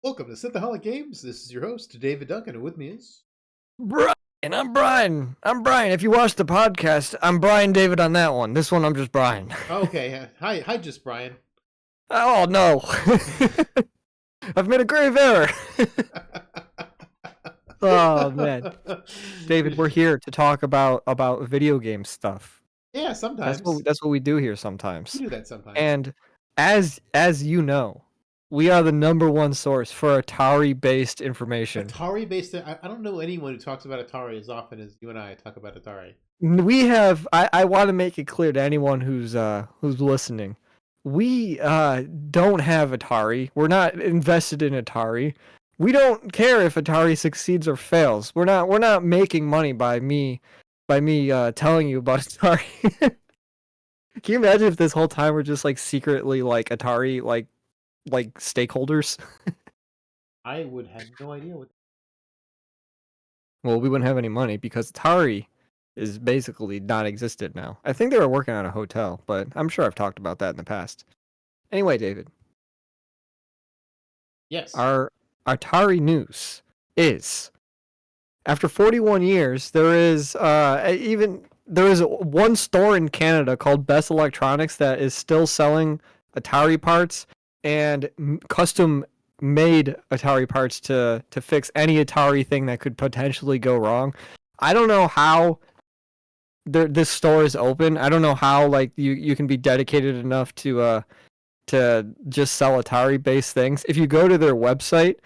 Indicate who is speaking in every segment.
Speaker 1: Welcome to Synthaholic Games. This is your host, David Duncan, and with me is...
Speaker 2: Brian, I'm Brian. I'm Brian. If you watch the podcast, I'm Brian David on that one. This one, I'm just Brian.
Speaker 1: Oh, okay, hi, just Brian.
Speaker 2: Oh, no. I've made a grave error. Oh, man. David, we're here to talk about video game stuff.
Speaker 1: Yeah, sometimes.
Speaker 2: That's what we do here
Speaker 1: We
Speaker 2: sometimes.
Speaker 1: do that sometimes.
Speaker 2: And as you know, we are the #1 source for Atari-based information.
Speaker 1: Atari-based... I don't know anyone who talks about Atari as often as you and I talk about Atari.
Speaker 2: We have. I want to make it clear to anyone who's listening. We don't have Atari. We're not invested in Atari. We don't care if Atari succeeds or fails. We're not making money by me telling you about Atari. Can you imagine if this whole time we're just like secretly like Atari like stakeholders?
Speaker 1: I would have no idea what...
Speaker 2: Well, we wouldn't have any money because Atari is basically non-existent now. I think they were working on a hotel, but I'm sure I've talked about that in the past. Anyway, David.
Speaker 1: Yes.
Speaker 2: Our Atari news is, after 41 years, there is one store in Canada called Best Electronics that is still selling Atari parts and custom made Atari parts to fix any Atari thing that could potentially go wrong. I don't know how this store is open. I don't know how like you can be dedicated enough to just sell Atari based things. If you go to their website,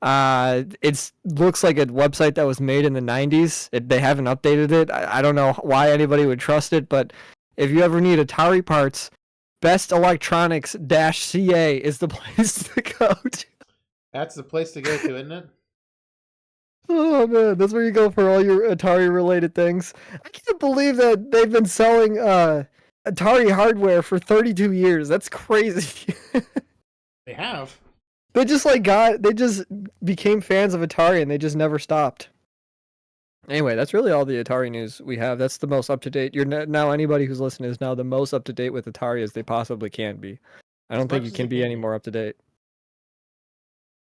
Speaker 2: it looks like a website that was made in the 90s. They haven't updated it. I don't know why anybody would trust it, but if you ever need Atari parts, Best Electronics -CA is the place to go to.
Speaker 1: That's the place to go to, isn't it?
Speaker 2: Oh man, that's where you go for all your Atari related things. I can't believe that they've been selling Atari hardware for 32 years. That's crazy.
Speaker 1: They have.
Speaker 2: They just became fans of Atari and they just never stopped. Anyway, that's really all the Atari news we have. That's the most up to date. Now anybody who's listening is now the most up to date with Atari as they possibly can be. I don't think you can be any more up to date.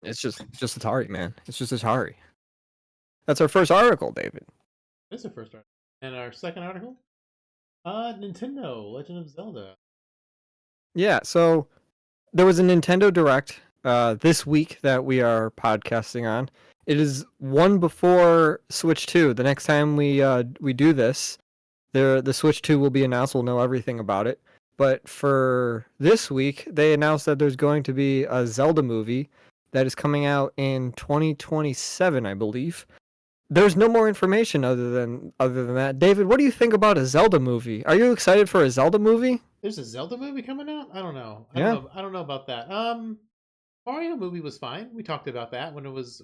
Speaker 2: It's just Atari, man. It's just Atari. That's our first article, David.
Speaker 1: This is our first article. And our second article? Nintendo, Legend of Zelda.
Speaker 2: Yeah, so there was a Nintendo Direct this week that we are podcasting on. It is one before Switch 2. The next time we do this, the Switch 2 will be announced. We'll know everything about it. But for this week, they announced that there's going to be a Zelda movie that is coming out in 2027, I believe. There's no more information other than that. David, what do you think about a Zelda movie? Are you excited for a Zelda movie?
Speaker 1: There's a Zelda movie coming out? I don't know. I don't know about that. Mario movie was fine. We talked about that when it was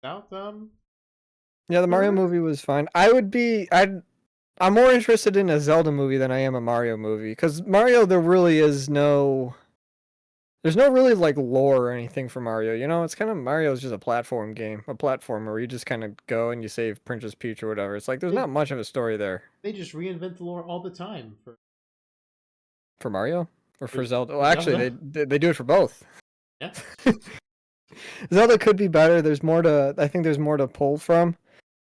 Speaker 1: out.
Speaker 2: Yeah, the Mario movie was fine. I'm more interested in a Zelda movie than I am a Mario movie, because Mario, there's no really like lore or anything for Mario. You know, it's kind of Mario's just a platform game, a platformer where you just kind of go and you save Princess Peach or whatever. It's like there's not much of a story there.
Speaker 1: They just reinvent the lore all the time
Speaker 2: for Mario or for Zelda. Well, actually, they do it for both.
Speaker 1: Yeah.
Speaker 2: Zelda could be better. I think there's more to pull from.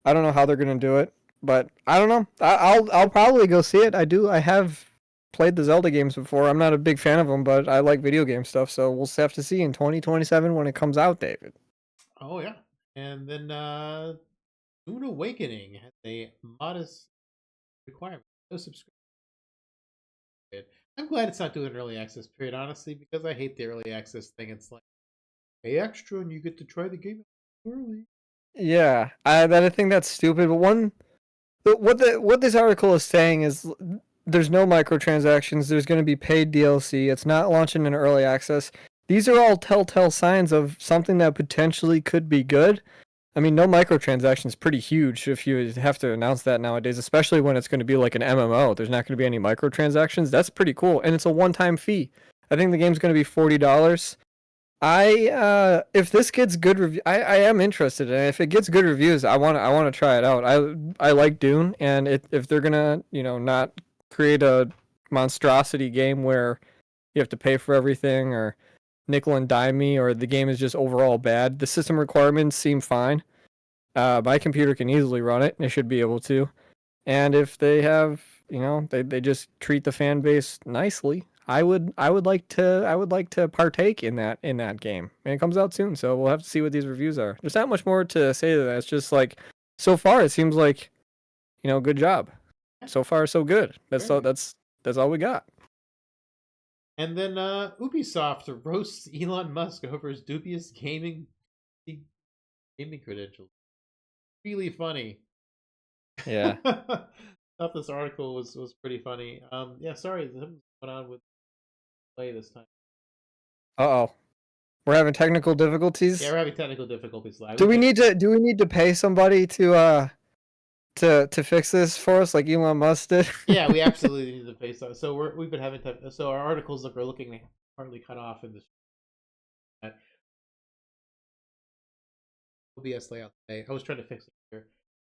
Speaker 2: I don't know how they're gonna do it, but I don't know. I'll probably go see it. I have played the Zelda games before. I'm not a big fan of them, but I like video game stuff, so we'll have to see in 2027 when it comes out, David.
Speaker 1: Oh yeah. And then Moon Awakening has a modest requirement. No subscription. I'm glad it's not doing an early access period, honestly, because I hate the early access thing. It's like pay extra and you get to try the game early.
Speaker 2: Yeah, I think that's stupid. But what this article is saying is there's no microtransactions. There's going to be paid DLC. It's not launching in early access. These are all telltale signs of something that potentially could be good. I mean, no microtransactions is pretty huge if you have to announce that nowadays, especially when it's going to be like an MMO. There's not going to be any microtransactions. That's pretty cool, and it's a one-time fee. I think the game's going to be $40. If this gets good review, I am interested, and if it gets good reviews, I want to try it out. I like Dune, and if they're gonna not create a monstrosity game where you have to pay for everything or nickel and dime me or the game is just overall bad. The system requirements seem fine. My computer can easily run it. It should be able to. And if they have, they just treat the fan base nicely, I would like to partake in that game. And it comes out soon, so we'll have to see what these reviews are. There's not much more to say to that. It's just like so far it seems like, good job. So far so good. That's all
Speaker 1: Great.
Speaker 2: that's all we got.
Speaker 1: And then Ubisoft roasts Elon Musk over his dubious gaming credentials. Really funny.
Speaker 2: Yeah.
Speaker 1: Thought this article was pretty funny. Yeah, sorry, something's going on with play this time.
Speaker 2: Uh-oh. We're having technical
Speaker 1: Yeah,
Speaker 2: difficulties.
Speaker 1: we're having technical difficulties live.
Speaker 2: Do we need to pay somebody to fix this for us like Elon Musk did?
Speaker 1: Yeah, we absolutely need to face that. So we've been having so our articles are looking partly cut off in this OBS layout today. I was trying to fix it here.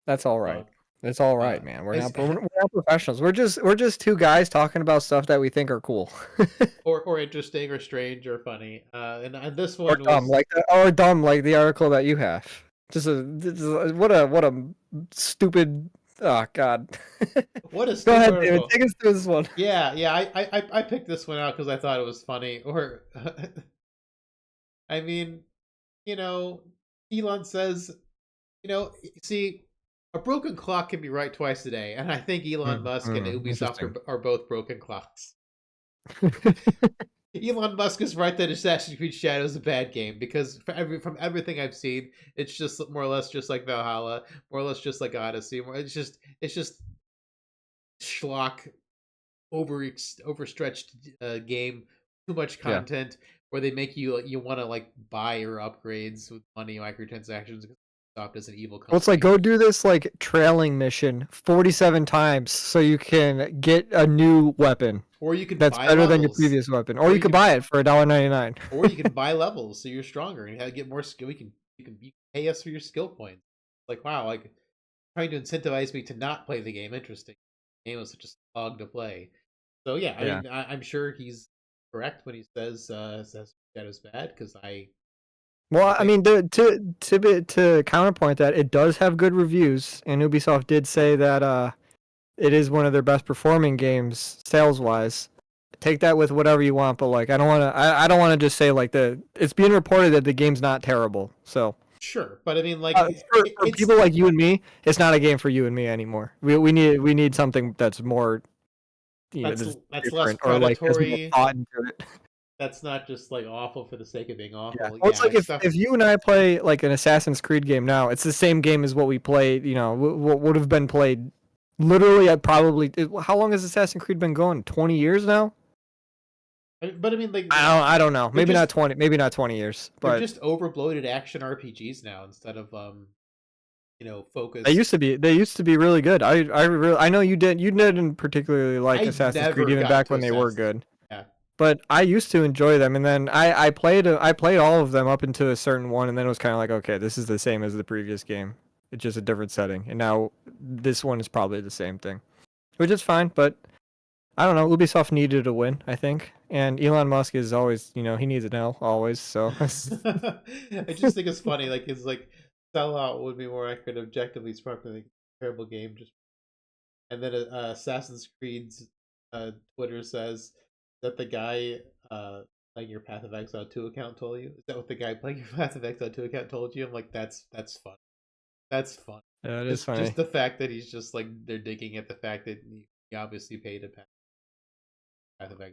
Speaker 2: That's all right. It's all
Speaker 1: Uh,
Speaker 2: right, man. We're
Speaker 1: I
Speaker 2: not we're not professionals. We're just two guys talking about stuff that we think are cool.
Speaker 1: or interesting or strange or funny. And this
Speaker 2: Or
Speaker 1: one
Speaker 2: dumb
Speaker 1: was
Speaker 2: like the article that you have. What a stupid. Oh God.
Speaker 1: what a
Speaker 2: Go
Speaker 1: stupid
Speaker 2: ahead, David.
Speaker 1: article.
Speaker 2: Take us through this one.
Speaker 1: Yeah. I picked this one out because I thought it was funny. Or I mean, you know, Elon says, see, a broken clock can be right twice a day, and I think Elon Musk and Ubisoft
Speaker 2: Interesting.
Speaker 1: are both broken clocks. Elon Musk is right that Assassin's Creed Shadows is a bad game because from everything I've seen, it's just more or less just like Valhalla, more or less just like Odyssey. It's just schlock, overstretched game, too much
Speaker 2: Yeah.
Speaker 1: content where they make you want to like buy your upgrades with money microtransactions. Ubisoft is an evil
Speaker 2: Well, it's like
Speaker 1: company.
Speaker 2: go do this like trailing mission 47 times so you can get a new weapon
Speaker 1: Or you can
Speaker 2: that's
Speaker 1: buy
Speaker 2: better than your
Speaker 1: levels,
Speaker 2: previous weapon, or
Speaker 1: or
Speaker 2: you
Speaker 1: you
Speaker 2: could
Speaker 1: can
Speaker 2: buy it for $1.99.
Speaker 1: or you can buy levels so you're stronger and get more skill. You can pay us for your skill points. Like wow, like trying to incentivize me to not play the game. Interesting. The game was such a slog to play. So yeah, I
Speaker 2: Yeah.
Speaker 1: mean, I'm sure he's correct when he says Shadow's bad because I
Speaker 2: Well, I
Speaker 1: think
Speaker 2: mean, to counterpoint that, it does have good reviews, and Ubisoft did say that it is one of their best performing games sales wise. Take that with whatever you want, but like I don't want to just say like it's being reported that the game's not terrible. So
Speaker 1: sure, but I mean, like
Speaker 2: for
Speaker 1: it's
Speaker 2: people like you and me, it's not a game for you and me anymore. We need something that's more that's
Speaker 1: that's less
Speaker 2: different or like has more
Speaker 1: predatory.
Speaker 2: thought into it.
Speaker 1: That's not just like awful for the sake of being
Speaker 2: Yeah.
Speaker 1: awful.
Speaker 2: Well, it's
Speaker 1: Yeah,
Speaker 2: like
Speaker 1: it's
Speaker 2: if,
Speaker 1: stuff.
Speaker 2: if you and I play like an Assassin's Creed game now, it's the same game as what we played, what would have been played literally at probably how long has Assassin's Creed been going? 20 years now?
Speaker 1: But I mean, like
Speaker 2: I don't know.
Speaker 1: they're just
Speaker 2: Maybe not 20 years,
Speaker 1: they're
Speaker 2: but
Speaker 1: just over bloated action RPGs now instead of
Speaker 2: they
Speaker 1: focused.
Speaker 2: used to be really good. I know you didn't particularly like
Speaker 1: I
Speaker 2: Assassin's Creed
Speaker 1: never
Speaker 2: even
Speaker 1: got
Speaker 2: back
Speaker 1: to
Speaker 2: when they were
Speaker 1: Assassin's.
Speaker 2: good.
Speaker 1: Yeah,
Speaker 2: But I used to enjoy them, and then I played all of them up into a certain one, and then it was kind of like, okay, this is the same as the previous game. It's just a different setting, and now this one is probably the same thing, which is fine. But I don't know. Ubisoft needed a win, I think, and Elon Musk is always, he needs an L always. So
Speaker 1: I just think it's funny. Like it's like sellout would be more accurate. Objectively, it's probably like a terrible game. Just and then Assassin's Creed's Twitter says that the guy playing your Path of Exile 2 account told you. Is that what the guy playing your Path of Exile 2 account told you? I'm like, that's fun. That's fun.
Speaker 2: yeah, it is
Speaker 1: Just
Speaker 2: funny.
Speaker 1: the fact that he's just like they're digging at the fact that he obviously paid a Path of Exile.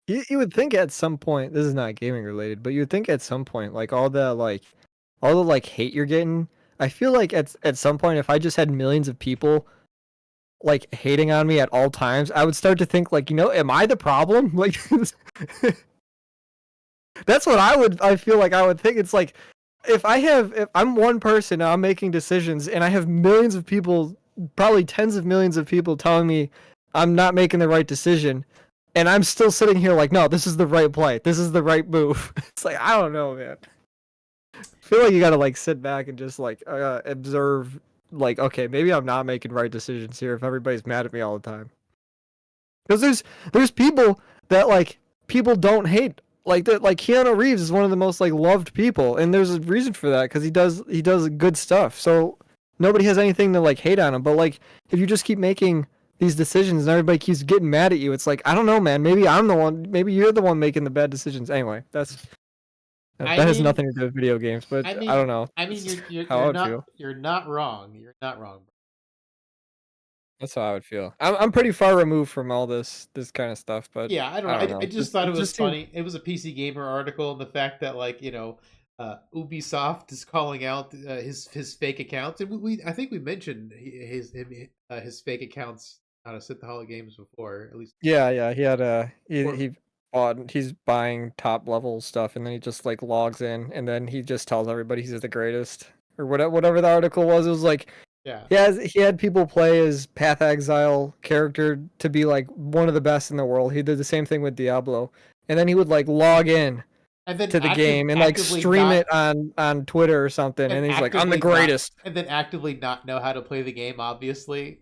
Speaker 2: You would think at some point, this is not gaming related, but you would think at some point, like all the hate you're getting. I feel like at some point, if I just had millions of people like hating on me at all times, I would start to think like, am I the problem? Like that's what I feel like I would think. It's like if I'm one person and I'm making decisions and I have millions of people, probably tens of millions of people telling me I'm not making the right decision and I'm still sitting here like, no, this is the right play. This is the right move. It's like I don't know, man. I feel like you got to like sit back and just like observe like okay, maybe I'm not making right decisions here if everybody's mad at me all the time. Because there's people that like people don't hate like that, like Keanu Reeves is one of the most like loved people, and there's a reason for that because he does good stuff. So nobody has anything to like hate on him. But like if you just keep making these decisions and everybody keeps getting mad at you, it's like I don't know, man. Maybe I'm the one. Maybe you're the one making the bad decisions. Anyway, that
Speaker 1: I
Speaker 2: has
Speaker 1: mean,
Speaker 2: nothing to do with video games, but
Speaker 1: I
Speaker 2: I
Speaker 1: mean,
Speaker 2: don't know.
Speaker 1: I mean,
Speaker 2: That's
Speaker 1: you're
Speaker 2: how I would feel.
Speaker 1: you're not wrong. You're not wrong.
Speaker 2: That's how I would feel. I'm pretty far removed from all this kind of stuff, but
Speaker 1: Yeah, I don't
Speaker 2: I
Speaker 1: know.
Speaker 2: don't
Speaker 1: I
Speaker 2: know.
Speaker 1: just thought it
Speaker 2: It
Speaker 1: was
Speaker 2: just seems
Speaker 1: funny. It was a PC Gamer article, and the fact that like Ubisoft is calling out his fake accounts, and I think we mentioned his fake accounts on a Sit the Hollow Games before, at least.
Speaker 2: yeah. He had a
Speaker 1: Or
Speaker 2: he's buying top level stuff, and then he just like logs in, and then he just tells everybody he's the greatest or whatever the article was. It was like
Speaker 1: yeah,
Speaker 2: he had people play his Path Exile character to be like one of the best in the world. He did the same thing with Diablo, and then he would like log in
Speaker 1: and then
Speaker 2: to the game and like
Speaker 1: actively
Speaker 2: stream
Speaker 1: not
Speaker 2: it on Twitter or something,
Speaker 1: and
Speaker 2: and he's like, "I'm the
Speaker 1: actively not
Speaker 2: greatest."
Speaker 1: and then actively not know how to play the game. Obviously,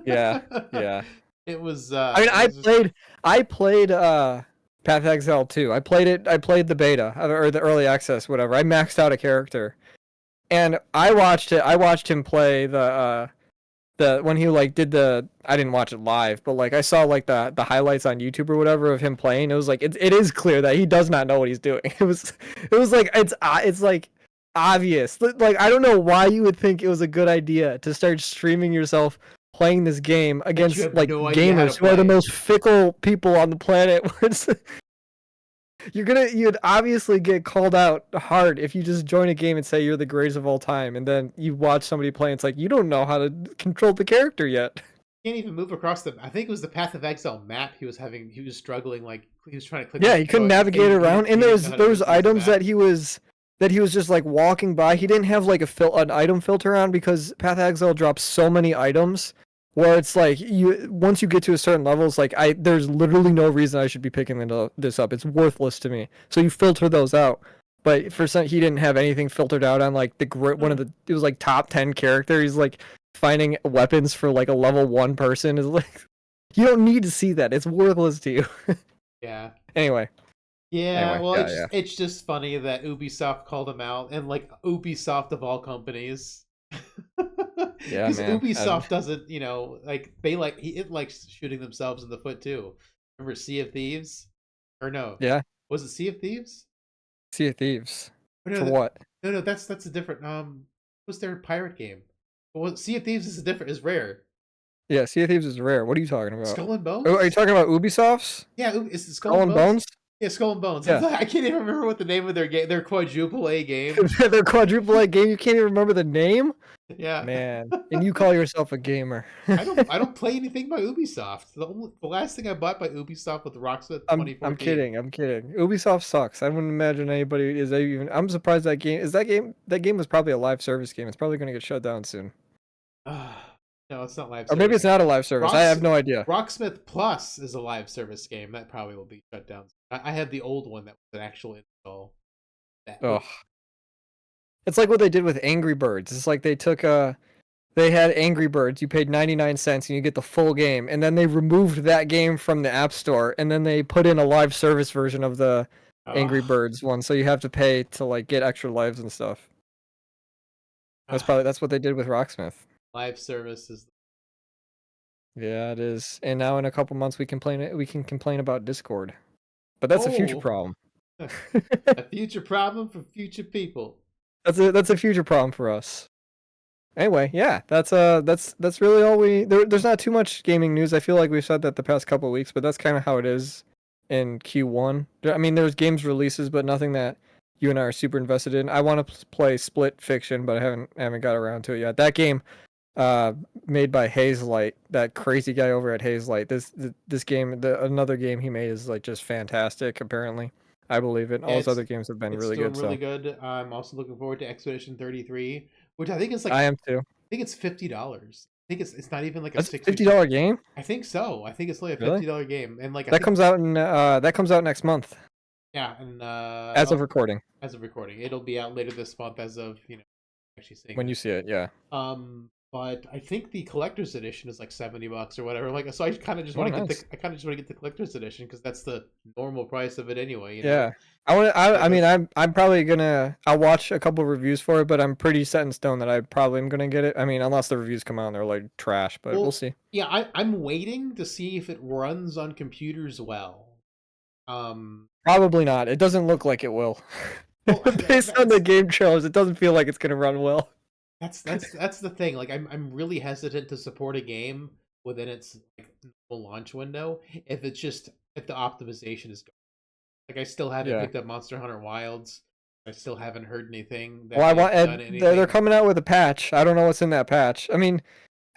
Speaker 2: Yeah, yeah. I mean,
Speaker 1: it was just
Speaker 2: I played Path Exile 2. I played the beta or the early access, whatever. I maxed out a character. And I watched him play the when he like did the I didn't watch it live, but like I saw like the highlights on YouTube or whatever of him playing. It was like it is clear that he does not know what he's doing. It was like it's like obvious. Like I don't know why you would think it was a good idea to start streaming yourself playing this game
Speaker 1: that you
Speaker 2: against
Speaker 1: have
Speaker 2: like
Speaker 1: no idea how to
Speaker 2: gamers who are the
Speaker 1: play.
Speaker 2: most fickle people on the planet. Where it's, you'd obviously get called out hard if you just join a game and say you're the greatest of all time, and then you watch somebody play. And it's like you don't know how to control the character yet.
Speaker 1: Can't even move across the. I think it was the Path of Exile map. He was having. He was struggling. Like he was trying to click
Speaker 2: Yeah,
Speaker 1: on
Speaker 2: he couldn't
Speaker 1: joy.
Speaker 2: navigate around, and
Speaker 1: He didn't know how to
Speaker 2: there was
Speaker 1: use the
Speaker 2: items
Speaker 1: map.
Speaker 2: that he was just like walking by. He didn't have like an item filter on because Path of Exile drops so many items where it's like you once you get to a certain level, it's like there's literally no reason I should be picking this up. It's worthless to me. So you filter those out. But for some, he didn't have anything filtered out on like one of the it was like top 10 character. He's like finding weapons for like a level 1 person is like you don't need to see that. It's worthless to you.
Speaker 1: Yeah.
Speaker 2: Anyway.
Speaker 1: Yeah,
Speaker 2: Anyway,
Speaker 1: well,
Speaker 2: yeah.
Speaker 1: it's just funny that Ubisoft called him out, and like Ubisoft of all companies,
Speaker 2: Yeah,
Speaker 1: because
Speaker 2: man.
Speaker 1: Ubisoft doesn't, like it likes shooting themselves in the foot too. Remember Sea of Thieves, or no,
Speaker 2: Yeah.
Speaker 1: was it Sea of Thieves?
Speaker 2: Sea of Thieves.
Speaker 1: Or
Speaker 2: For
Speaker 1: no,
Speaker 2: what?
Speaker 1: no, that's a different. What's their pirate game? Well, Sea of Thieves is a different, is rare.
Speaker 2: Yeah, Sea of Thieves is rare. What are you talking about?
Speaker 1: Skull and
Speaker 2: Oh, are you
Speaker 1: Bones?
Speaker 2: talking about Ubisoft's?
Speaker 1: Yeah, is it Skull
Speaker 2: Skull
Speaker 1: and
Speaker 2: and
Speaker 1: Bones?
Speaker 2: Bones?
Speaker 1: Yeah, Skull and Bones.
Speaker 2: Yeah.
Speaker 1: I can't even remember what the name of their game. Their quadruple A game.
Speaker 2: Their quadruple A game. You can't even remember the name?
Speaker 1: Yeah.
Speaker 2: Man. And you call yourself a gamer.
Speaker 1: I don't play anything by Ubisoft. The last thing I bought by Ubisoft was Rocksmith
Speaker 2: I'm
Speaker 1: 2014.
Speaker 2: kidding. I'm kidding. Ubisoft sucks. I wouldn't imagine anybody is even. I'm surprised that game was probably a live service game. It's probably going to get shut down soon.
Speaker 1: No, it's not live
Speaker 2: Or maybe
Speaker 1: service.
Speaker 2: it's not a live service. I have no idea.
Speaker 1: Rocksmith Plus is a live service game that probably will be shut down. I had the old one that was an actual install.
Speaker 2: Ugh. It's like what they did with Angry Birds. It's like they took they had Angry Birds. You paid 99 cents and you get the full game. And then they removed that game from the App Store and then they put in a live service version of the Angry Birds one. So you have to pay to like get extra lives and stuff. That's what they did with Rocksmith.
Speaker 1: Live service is.
Speaker 2: Yeah, it is. And now in a couple months we can complain about Discord. But that's a future problem.
Speaker 1: A future problem for future people.
Speaker 2: That's a future problem for us. Anyway, yeah, that's really all there's not too much gaming news. I feel like we've said that the past couple of weeks, but that's kind of how it is in Q1. I mean, there's games releases, but nothing that you and I are super invested in. I want to play Split Fiction, but I haven't got around to it yet. That game made by Hazelight, that crazy guy over at Hazelight. This game, another game he made is like just fantastic apparently. I believe it. All his other games have been really good.
Speaker 1: It's doing really good. I'm also looking forward to Expedition 33, which I think is like.
Speaker 2: I am too.
Speaker 1: I think it's $50. I think it's not even like a
Speaker 2: $50 game.
Speaker 1: I think so. I think it's only a $50 game, and like
Speaker 2: that comes out next month.
Speaker 1: Yeah, and
Speaker 2: as of recording.
Speaker 1: It'll be out later this month. As of actually seeing
Speaker 2: when you see it, yeah.
Speaker 1: but I think the collector's edition is like $70 or whatever. Like, so I kind of just
Speaker 2: Oh,
Speaker 1: want to get
Speaker 2: nice.
Speaker 1: I kind of just want to get the collector's edition because that's the normal price of it anyway.
Speaker 2: Yeah. I want.
Speaker 1: Like
Speaker 2: I mean,
Speaker 1: that's
Speaker 2: I'm probably gonna. I'll watch a couple reviews for it, but I'm pretty set in stone that I probably am gonna get it. I mean, unless the reviews come out and they're like trash, but we'll
Speaker 1: well,
Speaker 2: see.
Speaker 1: yeah. I'm waiting to see if it runs on computers well. Um,
Speaker 2: Probably not. It doesn't look like it will.
Speaker 1: well,
Speaker 2: Based on the
Speaker 1: that's
Speaker 2: game trailers, it doesn't feel like it's gonna run well.
Speaker 1: that's the thing. Like, I'm really hesitant to support a game within its like normal launch window if the optimization is good. Like, I still haven't
Speaker 2: Yeah.
Speaker 1: picked up Monster Hunter Wilds. I still haven't heard anything
Speaker 2: Well,
Speaker 1: that
Speaker 2: I
Speaker 1: they've
Speaker 2: want.
Speaker 1: done
Speaker 2: They're
Speaker 1: anything.
Speaker 2: coming out with a patch. I don't know what's in that patch. I mean,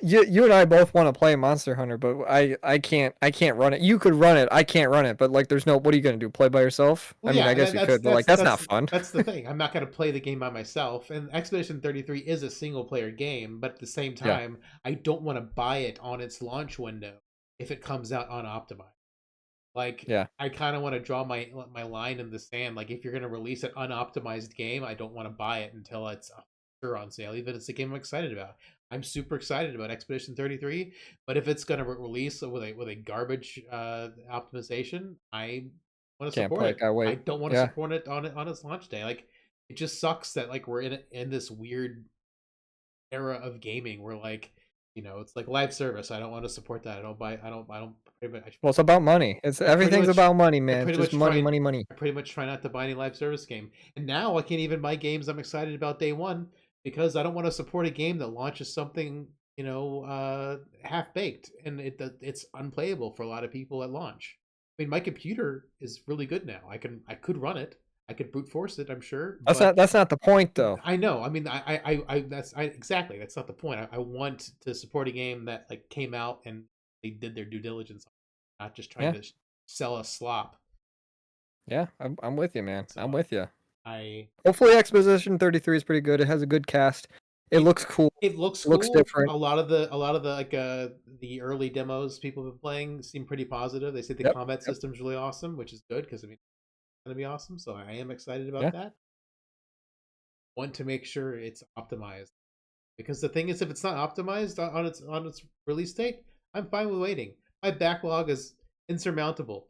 Speaker 2: you and I both want to play Monster Hunter, but I can't run it. You could run it. I can't run it. But like, there's no. What are you gonna do? Play by yourself? I
Speaker 1: Well,
Speaker 2: mean, I
Speaker 1: yeah,
Speaker 2: guess you could, but like, that's not fun.
Speaker 1: that's the thing. I'm not going to play the game by myself. And Expedition 33 is a single player game, but at the same
Speaker 2: Yeah.
Speaker 1: time, I don't want to buy it on its launch window if it comes out unoptimized. Like,
Speaker 2: Yeah.
Speaker 1: I kind of want to draw my line in the sand. Like, if you're going to release an unoptimized game, I don't want to buy it until it's sure on sale, even if it's a game I'm excited about. I'm super excited about Expedition 33, but if it's going to release with a garbage optimization, I want to
Speaker 2: Can't
Speaker 1: support
Speaker 2: play.
Speaker 1: it.
Speaker 2: I
Speaker 1: I
Speaker 2: wait.
Speaker 1: don't want to
Speaker 2: Yeah.
Speaker 1: support it on its launch day. Like, it just sucks that like we're in this weird era of gaming where like it's like live service. I don't want to support that. I don't pretty much,
Speaker 2: Well, it's about money. It's
Speaker 1: I pretty
Speaker 2: everything's
Speaker 1: much
Speaker 2: about money,
Speaker 1: I
Speaker 2: man.
Speaker 1: pretty
Speaker 2: Just
Speaker 1: much
Speaker 2: money,
Speaker 1: try
Speaker 2: money, money.
Speaker 1: I pretty much try not to buy any live service game. And now I can't even buy games I'm excited about day one because I don't want to support a game that launches something half baked and it's unplayable for a lot of people at launch. I mean, my computer is really good now. I could run it. I could brute force it, I'm sure, but
Speaker 2: That's not the point, though.
Speaker 1: I know. I mean, exactly. That's not the point. I want to support a game that like came out and they did their due diligence, not just trying
Speaker 2: Yeah.
Speaker 1: to sell us slop.
Speaker 2: Yeah. I'm with you, man. I'm
Speaker 1: So
Speaker 2: with you.
Speaker 1: I,
Speaker 2: Hopefully, Exposition 33 is pretty good. It has a good cast. It
Speaker 1: it
Speaker 2: looks cool.
Speaker 1: it looks
Speaker 2: It looks
Speaker 1: cool.
Speaker 2: different.
Speaker 1: A lot of the like the early demos people have been playing seem pretty positive. They say the
Speaker 2: Yep.
Speaker 1: combat
Speaker 2: Yep.
Speaker 1: system's really awesome, which is good because I mean it's gonna be awesome. So I am excited
Speaker 2: Yeah.
Speaker 1: about that. Want to make sure it's optimized. Because the thing is, if it's not optimized on its release date, I'm fine with waiting. My backlog is insurmountable.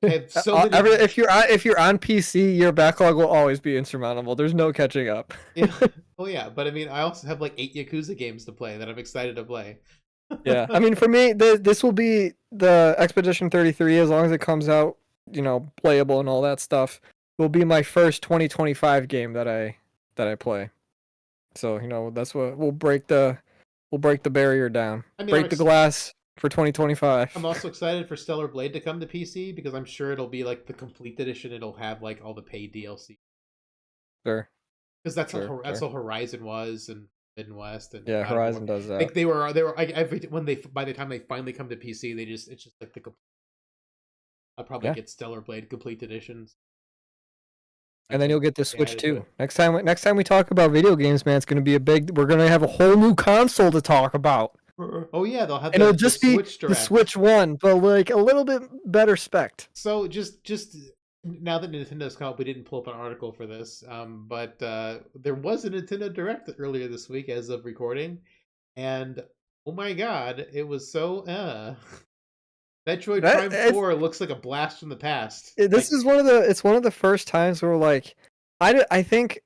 Speaker 1: I have so many.
Speaker 2: If you're on PC, your backlog will always be insurmountable. There's no catching up.
Speaker 1: Yeah, oh yeah, but I mean, I also have like 8 Yakuza games to play that I'm excited to play.
Speaker 2: Yeah, I mean, for me, this will be the Expedition 33 as long as it comes out, playable and all that stuff. Will be my first 2025 game that I play. So that's what we'll break the barrier down,
Speaker 1: I mean,
Speaker 2: break the glass for 2025.
Speaker 1: I'm also excited for Stellar Blade to come to PC because I'm sure it'll be like the complete edition. It'll have like all the paid DLC
Speaker 2: Sure,
Speaker 1: because
Speaker 2: sure,
Speaker 1: that's
Speaker 2: sure.
Speaker 1: how Horizon was and Midwest and
Speaker 2: Yeah,
Speaker 1: God of War.
Speaker 2: Horizon does
Speaker 1: Like
Speaker 2: that.
Speaker 1: they were like every when they by the time they finally come to PC, it's just like I'll probably
Speaker 2: Yeah,
Speaker 1: get Stellar Blade complete editions.
Speaker 2: and then you'll get the
Speaker 1: They
Speaker 2: Switch
Speaker 1: added to
Speaker 2: too.
Speaker 1: it.
Speaker 2: Next time we talk about video games, man, it's gonna be a big. We're gonna have a whole new console to talk about.
Speaker 1: Oh yeah, they'll have
Speaker 2: And it'll
Speaker 1: the
Speaker 2: just be
Speaker 1: Switch
Speaker 2: the
Speaker 1: Direct.
Speaker 2: Switch One, but like a little bit better spec.
Speaker 1: So just now that Nintendo's come up, we didn't pull up an article for this, but there was a Nintendo Direct earlier this week as of recording, and oh my god, it was so Metroid
Speaker 2: That
Speaker 1: Prime 4 looks like a blast from the past.
Speaker 2: this
Speaker 1: Like,
Speaker 2: is one of the first times where like I think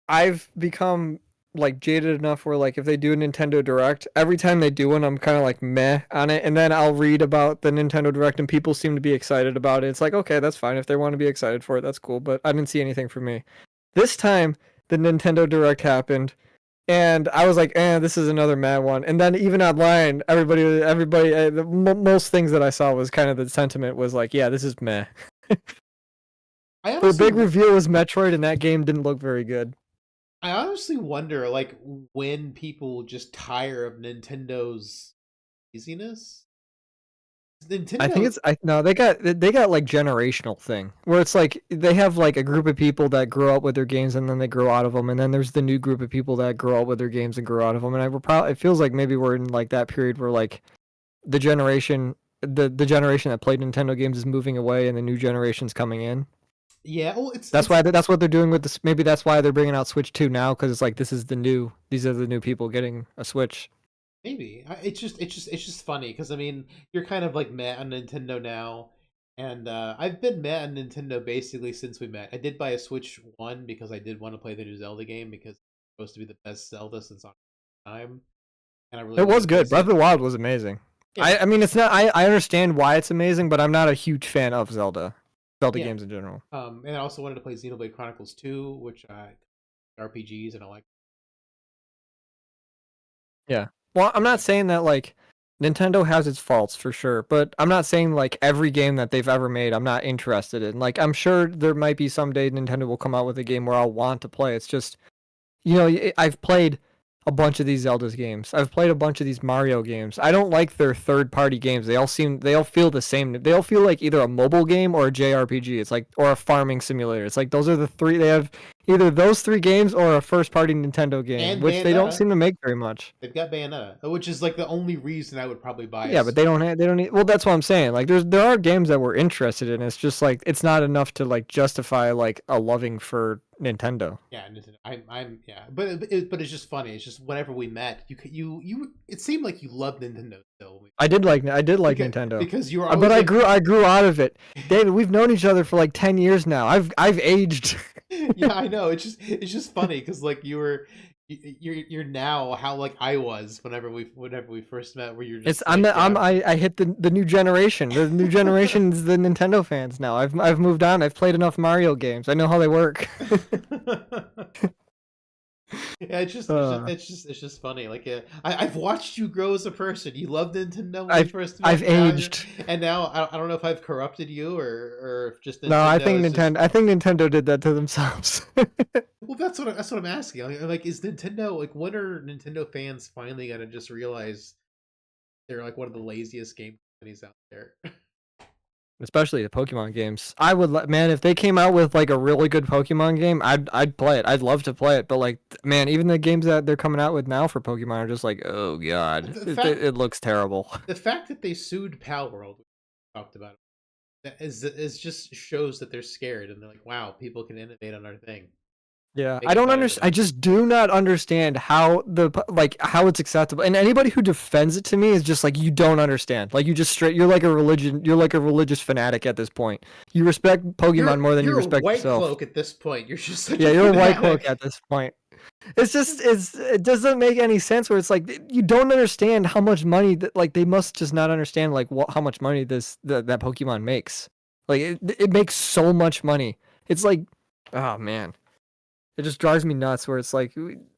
Speaker 2: I've become like jaded enough where like if they do a Nintendo Direct, every time they do one, I'm kind of like meh on it, and then I'll read about the Nintendo Direct and people seem to be excited about it. It's like, okay, that's fine if they want to be excited for it, that's cool, but I didn't see anything for me. This time the Nintendo Direct happened. And I was like, this is another mad one. And then even online, most things that I saw was kind of the sentiment was like, yeah, this is meh.
Speaker 1: I
Speaker 2: The
Speaker 1: honestly,
Speaker 2: big reveal was Metroid, and that game didn't look very good.
Speaker 1: I honestly wonder, like, when people just tire of Nintendo's easiness.
Speaker 2: I think
Speaker 1: Nintendo,
Speaker 2: no, they got like generational thing where it's like they have like a group of people that grow up with their games and then they grow out of them, and then there's the new group of people that grow up with their games and grow out of them. And it feels like maybe we're in like that period where like the generation that played Nintendo games is moving away and the new generation's coming in.
Speaker 1: Yeah, well,
Speaker 2: That's
Speaker 1: it's
Speaker 2: why that's what they're doing with this. Maybe that's why they're bringing out Switch 2 now, because it's like this is the new. These are the new people getting a Switch.
Speaker 1: maybe it's just funny because I mean you're kind of like mad on Nintendo now, and I've been mad on Nintendo basically since we met. I did buy a Switch One because I did want to play the new Zelda game because it's supposed to be the best Zelda since Ocarina of Time, and I really
Speaker 2: It
Speaker 1: wanted
Speaker 2: was
Speaker 1: to play
Speaker 2: good. Breath of the
Speaker 1: Zelda.
Speaker 2: Wild was amazing.
Speaker 1: Yeah,
Speaker 2: I mean, it's not. I understand why it's amazing, but I'm not a huge fan of Zelda
Speaker 1: yeah.
Speaker 2: games in general.
Speaker 1: And I also wanted to play Xenoblade Chronicles 2, which RPGs and I like.
Speaker 2: Yeah. Well, I'm not saying that like Nintendo has its faults for sure, but I'm not saying like every game that they've ever made I'm not interested in. Like I'm sure there might be someday Nintendo will come out with a game where I'll want to play. It's just I've played a bunch of these Zelda's games. I've played a bunch of these Mario games. I don't like their third-party games. They all feel the same. They all feel like either a mobile game or a JRPG. It's like or a farming simulator. It's like those are the three they have either those three games or a first-party Nintendo game,
Speaker 1: And
Speaker 2: which they don't
Speaker 1: Bayonetta.
Speaker 2: seem to make very much.
Speaker 1: They've got Bayonetta, which is like the only reason I would probably buy
Speaker 2: Yeah, but they don't need, well that's what I'm saying. Like there are games that we're interested in. It's just like it's not enough to like justify like a loving for Nintendo.
Speaker 1: Yeah, Nintendo. I'm yeah, but it's just funny. It's just whenever we met, you it seemed like you loved Nintendo still
Speaker 2: I did like
Speaker 1: because
Speaker 2: Nintendo.
Speaker 1: because you were
Speaker 2: But
Speaker 1: always like,
Speaker 2: I grew out of it. David, we've known each other for like 10 years now. I've aged.
Speaker 1: yeah, I know. It's just funny because like you're now how like I was whenever we first met, where you're
Speaker 2: It's
Speaker 1: just like
Speaker 2: I hit the new generation. The new generation is the Nintendo fans now. I've moved on. I've played enough Mario games. I know how they work.
Speaker 1: Yeah,
Speaker 2: uh,
Speaker 1: it's just funny. Like, I've watched you grow as a person. You loved Nintendo when we
Speaker 2: I've
Speaker 1: first met,
Speaker 2: I've aged.
Speaker 1: and now I don't know if I've corrupted you or if just
Speaker 2: No,
Speaker 1: Nintendo is just.
Speaker 2: I think Nintendo did that to themselves.
Speaker 1: Well, that's what I'm asking. Like, is Nintendo like when are Nintendo fans finally gonna just realize they're like one of the laziest game companies out there?
Speaker 2: Especially the Pokemon games. Man, if they came out with like a really good Pokemon game, I'd play it. I'd love to play it. But like, man, even the games that they're coming out with now for Pokemon are just like, oh god,
Speaker 1: the fact
Speaker 2: it looks terrible.
Speaker 1: the fact that they sued Palworld, we talked about it, that is just shows that they're scared and they're like, wow, people can innovate on our thing,
Speaker 2: Yeah,
Speaker 1: make
Speaker 2: I
Speaker 1: it
Speaker 2: don't
Speaker 1: better than
Speaker 2: understand. I
Speaker 1: us.
Speaker 2: just do not understand how how it's acceptable. And anybody who defends it to me is just like you don't understand. Like you just straight. You're like a religion. You're like a religious fanatic at this point. You respect Pokemon more than you
Speaker 1: You're a
Speaker 2: respect
Speaker 1: white
Speaker 2: yourself.
Speaker 1: cloak at this point. You're just such
Speaker 2: Yeah,
Speaker 1: a
Speaker 2: you're a white cloak
Speaker 1: fanatic.
Speaker 2: at this point. It doesn't make any sense where it's like you don't understand how much money that like they must just not understand like how much money that Pokemon makes. Like it makes so much money. It's like oh man. It just drives me nuts where it's like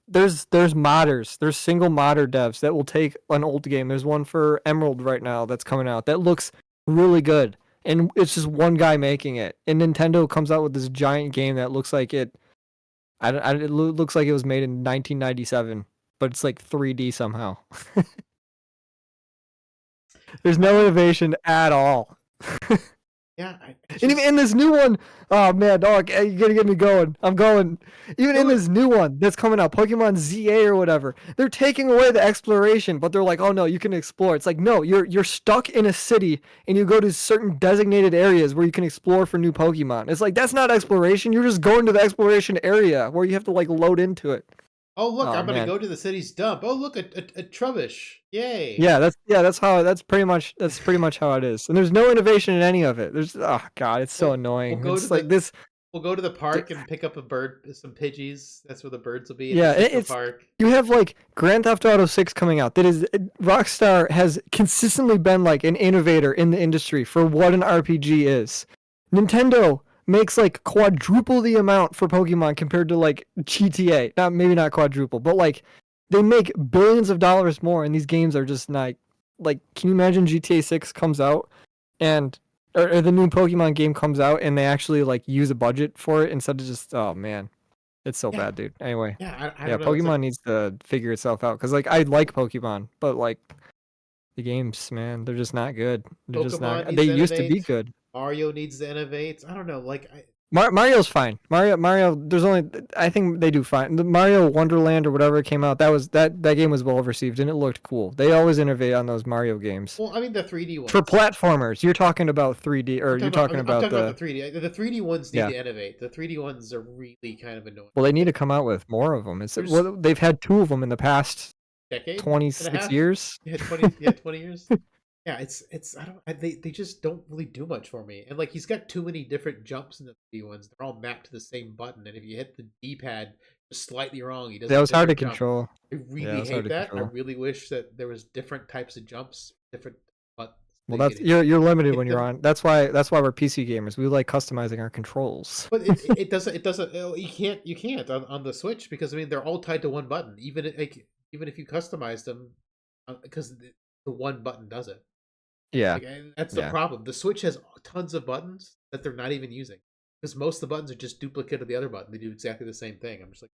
Speaker 2: there's modders, there's single modder devs that will take an old game. There's one for Emerald right now that's coming out that looks really good. And it's just one guy making it. And Nintendo comes out with this giant game that looks like it looks like it was made in 1997, but it's like 3D somehow. There's no
Speaker 1: Um,
Speaker 2: innovation at all.
Speaker 1: yeah, I
Speaker 2: And even
Speaker 1: just
Speaker 2: in this new one, oh man, dog, you're gonna get me going. I'm going. Even
Speaker 1: no,
Speaker 2: in this new one that's coming out, Pokemon ZA or whatever, they're taking away the exploration, but they're like, oh no, you can explore. It's like, no, you're stuck in a city and you go to certain designated areas where you can explore for new Pokemon. It's like that's not exploration. You're just going to the exploration area where you have to like load into it.
Speaker 1: oh look,
Speaker 2: Oh
Speaker 1: I'm gonna
Speaker 2: man.
Speaker 1: go to the city's dump. Oh look, a Trubbish. Yay.
Speaker 2: That's pretty much how it is. And there's no innovation in any of it. There's oh god, it's so
Speaker 1: We'll
Speaker 2: annoying.
Speaker 1: go to
Speaker 2: It's like
Speaker 1: the
Speaker 2: this
Speaker 1: we'll go to the park and pick up a bird, some Pidgeys. That's where the birds will be at the
Speaker 2: yeah,
Speaker 1: Central
Speaker 2: it's
Speaker 1: Park.
Speaker 2: you have like Grand Theft Auto 6 coming out. That is Rockstar has consistently been like an innovator in the industry for what an RPG is. Nintendo makes like quadruple the amount for Pokemon compared to like GTA. Not maybe not quadruple, but like they make billions of dollars more and these games are just like can you imagine GTA 6 comes out and or the new Pokemon game comes out and they actually like use a budget for it instead of just oh man. It's so
Speaker 1: Yeah,
Speaker 2: bad, dude. Anyway,
Speaker 1: yeah. I
Speaker 2: yeah,
Speaker 1: don't know. It's like
Speaker 2: Pokemon needs to figure itself out because like I like Pokemon, but like the games, man, they're just not good. They're just
Speaker 1: Pokemon
Speaker 2: not.
Speaker 1: needs
Speaker 2: They
Speaker 1: to
Speaker 2: used to be
Speaker 1: innovate.
Speaker 2: good.
Speaker 1: Mario needs to innovate. I don't know. Like
Speaker 2: Mario's fine. Mario. There's only I think they do fine. The Mario Wonderland or whatever came out. That game was well received and it looked cool. They always innovate on those Mario games.
Speaker 1: Well, I mean the 3D
Speaker 2: For
Speaker 1: ones.
Speaker 2: platformers, you're talking about 3D or you're talking
Speaker 1: I'm
Speaker 2: about
Speaker 1: talking about the
Speaker 2: the
Speaker 1: 3D. The 3D ones need
Speaker 2: yeah.
Speaker 1: to innovate. The 3D ones are really kind of annoying.
Speaker 2: Well, they need to come out with more of them. It's
Speaker 1: There's
Speaker 2: well, they've had two of them in the past
Speaker 1: decade and a
Speaker 2: 26
Speaker 1: half.
Speaker 2: years.
Speaker 1: Yeah, 20. Yeah, 20 years. Yeah, it's I don't they just don't really do much for me. And like he's got too many different jumps in the 3D ones. They're all mapped to the same button, and if you hit the D-pad just slightly wrong, he does
Speaker 2: That
Speaker 1: a
Speaker 2: was hard to
Speaker 1: different jump.
Speaker 2: control.
Speaker 1: I
Speaker 2: Yeah, it
Speaker 1: really
Speaker 2: was hard
Speaker 1: hate
Speaker 2: to
Speaker 1: that. I
Speaker 2: control.
Speaker 1: really wish that there was different types of jumps, different buttons
Speaker 2: Well,
Speaker 1: that you
Speaker 2: that's
Speaker 1: could
Speaker 2: you're limited
Speaker 1: hit
Speaker 2: when you're
Speaker 1: them.
Speaker 2: on. That's why we're PC gamers. We like customizing our controls.
Speaker 1: But it doesn't you can't on the Switch because I mean they're all tied to one button. Even if you customize them, because the one button does it.
Speaker 2: Yeah,
Speaker 1: Like and that's the
Speaker 2: yeah,
Speaker 1: problem. The Switch has tons of buttons that they're not even using because most of the buttons are just duplicate of the other button. They do exactly the same thing. I'm just like,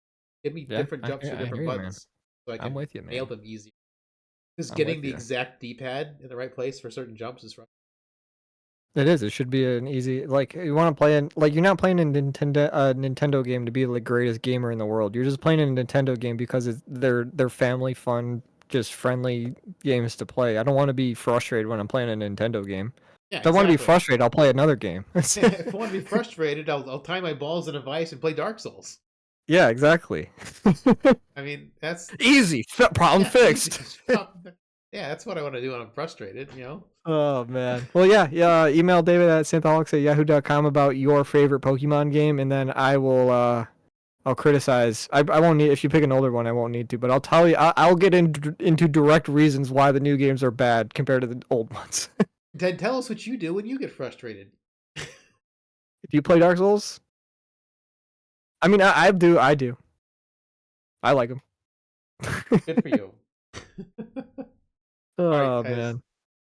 Speaker 1: give me
Speaker 2: yeah.
Speaker 1: different jumps for
Speaker 2: I hear
Speaker 1: different
Speaker 2: you, man.
Speaker 1: buttons so I
Speaker 2: I'm
Speaker 1: can
Speaker 2: with you,
Speaker 1: nail
Speaker 2: man.
Speaker 1: them easy. Because
Speaker 2: I'm
Speaker 1: getting
Speaker 2: with
Speaker 1: the
Speaker 2: you.
Speaker 1: exact D-pad in the right place for certain jumps is frustrating.
Speaker 2: It is. It should be an easy like you want to play in like you're not playing a Nintendo game to be the greatest gamer in the world. You're just playing a Nintendo game because they're family fun, just friendly games to play. I don't want to be frustrated when I'm playing a Nintendo game.
Speaker 1: Yeah,
Speaker 2: If I want to be
Speaker 1: exactly.
Speaker 2: frustrated, I'll play another game.
Speaker 1: If I want to be frustrated, I'll tie my balls in a vice and play Dark Souls.
Speaker 2: Yeah, exactly.
Speaker 1: I mean, that's
Speaker 2: Easy. Problem
Speaker 1: yeah, easy.
Speaker 2: fixed.
Speaker 1: Yeah, that's what I want to do when I'm frustrated. You know.
Speaker 2: Oh man. Well, yeah. Email David at synthaholics@yahoo.com about your favorite Pokemon game, and then I will. I'll criticize. I won't need if you pick an older one. I won't need to, but I'll tell you. I'll get into direct reasons why the new games are bad compared to the old ones.
Speaker 1: Then tell us what you do when you get frustrated.
Speaker 2: If you play Dark Souls, I mean, I do. I do. I like them.
Speaker 1: Good for you. All right,
Speaker 2: Oh
Speaker 1: guys.
Speaker 2: man.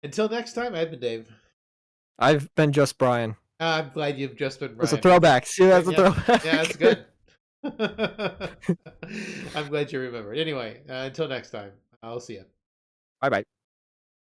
Speaker 1: Until next time, I've been Dave.
Speaker 2: I've been just Brian.
Speaker 1: I'm glad you've just been
Speaker 2: That's a
Speaker 1: Brian.
Speaker 2: throwback. See, that's a
Speaker 1: Yeah,
Speaker 2: throwback.
Speaker 1: yeah, that's good. I'm glad you remembered. Anyway, until next time, I'll see you.
Speaker 2: Bye bye.